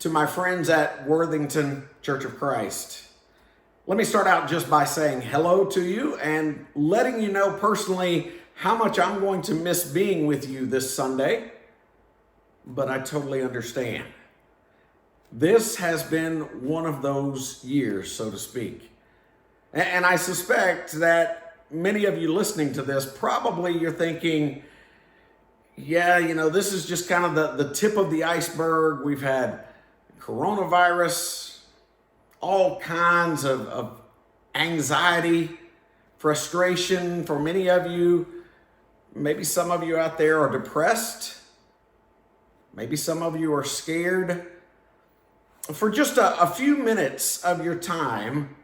to my friends at Worthington Church of Christ. Let me start out just by saying hello to you and letting you know personally how much I'm going to miss being with you this Sunday, but I totally understand. This has been one of those years, so to speak. And I suspect that many of you listening to this, probably you're thinking, yeah, this is just kind of the tip of the iceberg. We've had coronavirus, all kinds of anxiety, frustration for many of you. Maybe some of you out there are depressed. Maybe some of you are scared. For just a few minutes of your time,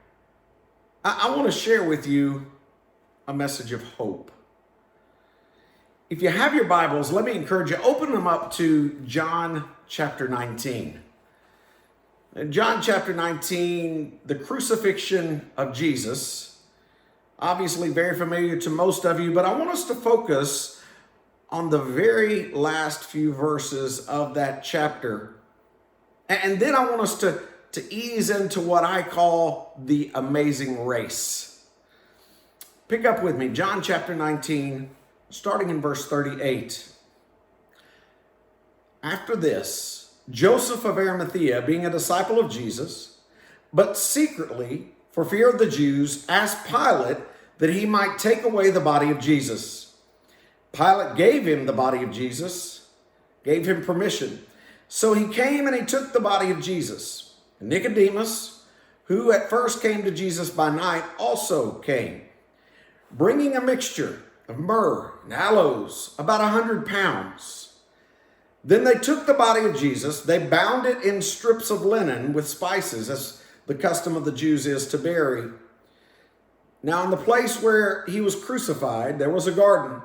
I want to share with you a message of hope. If you have your Bibles, let me encourage you, open them up to John chapter 19. In John chapter 19, the crucifixion of Jesus, obviously very familiar to most of you, but I want us to focus on the very last few verses of that chapter. And then I want us to ease into what I call the amazing race. Pick up with me, John chapter 19, starting in verse 38. After this, Joseph of Arimathea, being a disciple of Jesus, but secretly, for fear of the Jews, asked Pilate that he might take away the body of Jesus. Pilate gave him the body of Jesus, gave him permission. So he came and he took the body of Jesus. Nicodemus, who at first came to Jesus by night, also came, bringing a mixture of myrrh and aloes, about 100 pounds. Then they took the body of Jesus, they bound it in strips of linen with spices, as the custom of the Jews is to bury. Now in the place where he was crucified, there was a garden,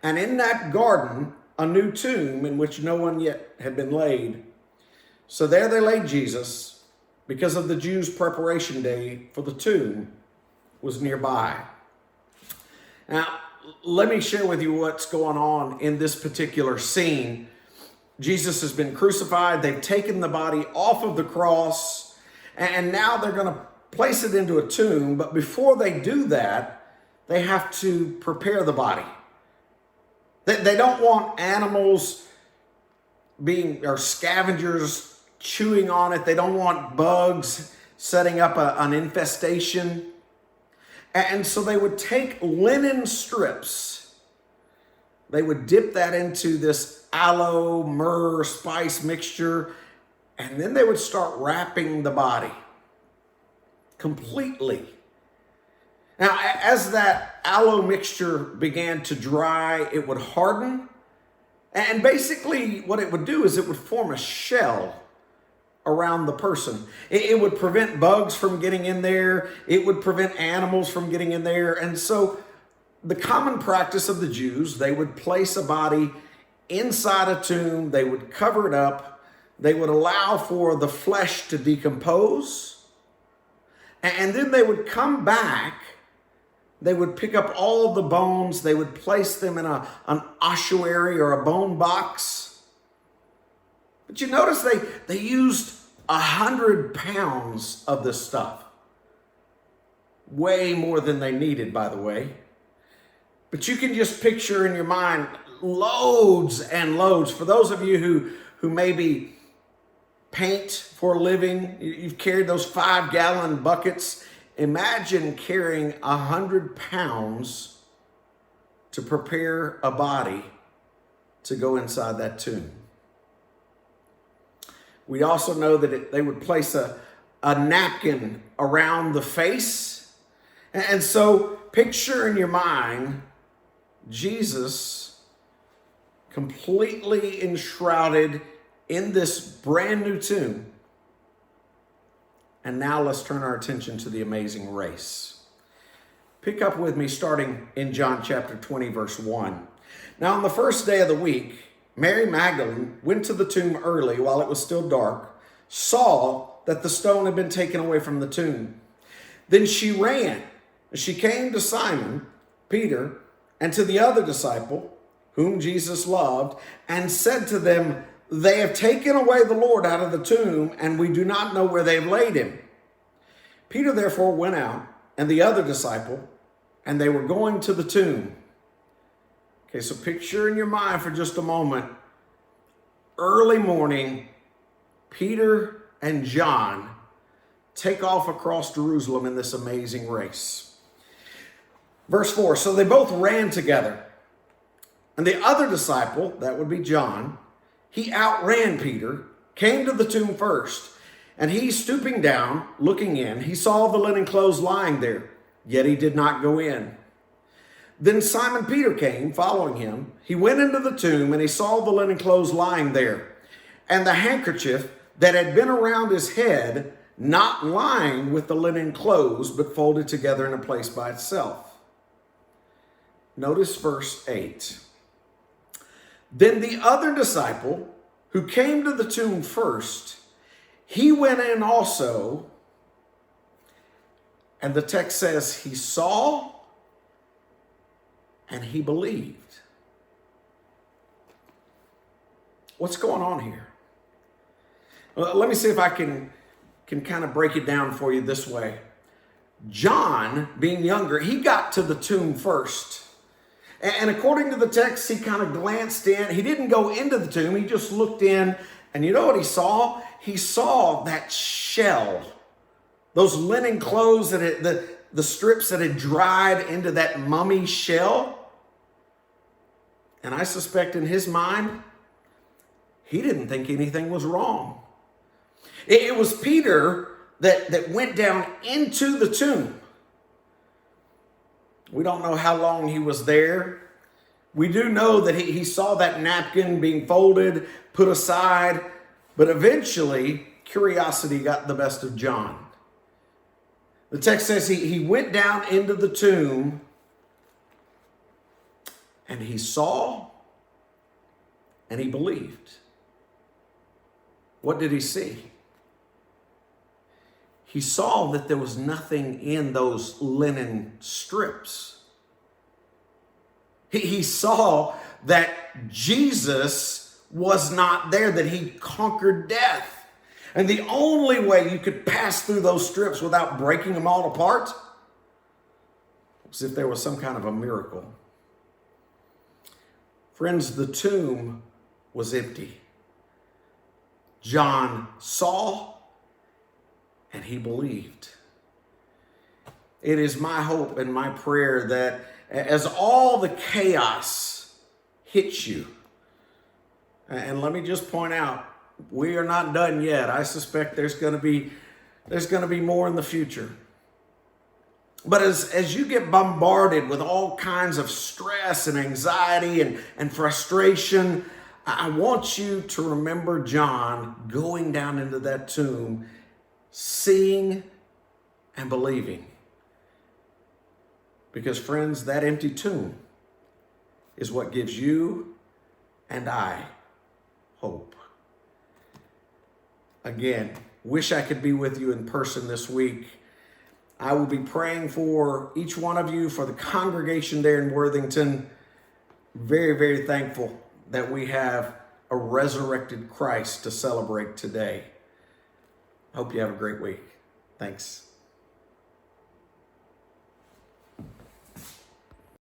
and in that garden a new tomb in which no one yet had been laid. So there they laid Jesus, because of the Jews' preparation day for the tomb was nearby. Now, let me share with you what's going on in this particular scene. Jesus has been crucified. They've taken the body off of the cross, and now they're going to place it into a tomb. But before they do that, they have to prepare the body. They don't want animals or scavengers chewing on it. They don't want bugs setting up an infestation. And so they would take linen strips. They would dip that into this aloe, myrrh, spice mixture, and then they would start wrapping the body completely. Now, as that aloe mixture began to dry, it would harden. And basically what it would do is it would form a shell around the person. It would prevent bugs from getting in there. It would prevent animals from getting in there. And so the common practice of the Jews, they would place a body inside a tomb. They would cover it up. They would allow for the flesh to decompose. And then they would come back. They would pick up all the bones. They would place them in an ossuary or a bone box. But you notice they used 100 pounds of this stuff. Way more than they needed, by the way. But you can just picture in your mind loads and loads. For those of you who maybe paint for a living, you've carried those 5-gallon buckets. Imagine carrying 100 pounds to prepare a body to go inside that tomb. We also know that they would place a napkin around the face. And so picture in your mind Jesus completely enshrouded in this brand new tomb. And now let's turn our attention to the amazing race. Pick up with me starting in John chapter 20, verse 1. Now on the first day of the week, Mary Magdalene went to the tomb early while it was still dark, saw that the stone had been taken away from the tomb. Then she ran. She came to Simon, Peter, and to the other disciple, whom Jesus loved, and said to them, They have taken away the Lord out of the tomb, and we do not know where they have laid him." Peter therefore went out, and the other disciple, and they were going to the tomb. Okay, so picture in your mind for just a moment, early morning, Peter and John take off across Jerusalem in this amazing race. Verse 4, so they both ran together. And the other disciple, that would be John, he outran Peter, came to the tomb first. And he, stooping down, looking in, he saw the linen clothes lying there, yet he did not go in. Then Simon Peter came, following him. He went into the tomb, and he saw the linen clothes lying there, and the handkerchief that had been around his head, not lying with the linen clothes, but folded together in a place by itself. Notice verse 8. Then the other disciple, who came to the tomb first, he went in also, and the text says he saw and he believed. What's going on here? Well, let me see if I can kind of break it down for you this way. John, being younger, he got to the tomb first. And according to the text, he kind of glanced in. He didn't go into the tomb. He just looked in. And you know what he saw? He saw that shell. Those linen clothes, the strips that had dried into that mummy shell. And I suspect in his mind, he didn't think anything was wrong. It was Peter that went down into the tomb. We don't know how long he was there. We do know that he saw that napkin being folded, put aside, but eventually curiosity got the best of John. The text says he went down into the tomb and he saw and he believed. What did he see? He saw that there was nothing in those linen strips. He saw that Jesus was not there, that he conquered death. And the only way you could pass through those strips without breaking them all apart was if there was some kind of a miracle. Friends, the tomb was empty. John saw and he believed. It is my hope and my prayer that as all the chaos hits you, and let me just point out, we are not done yet. I suspect there's going to be more in the future. But as you get bombarded with all kinds of stress and anxiety and frustration, I want you to remember John going down into that tomb, seeing and believing. Because friends, that empty tomb is what gives you and I hope. Again, wish I could be with you in person this week. I will be praying for each one of you, for the congregation there in Worthington. Very, very thankful that we have a resurrected Christ to celebrate today. Hope you have a great week. Thanks.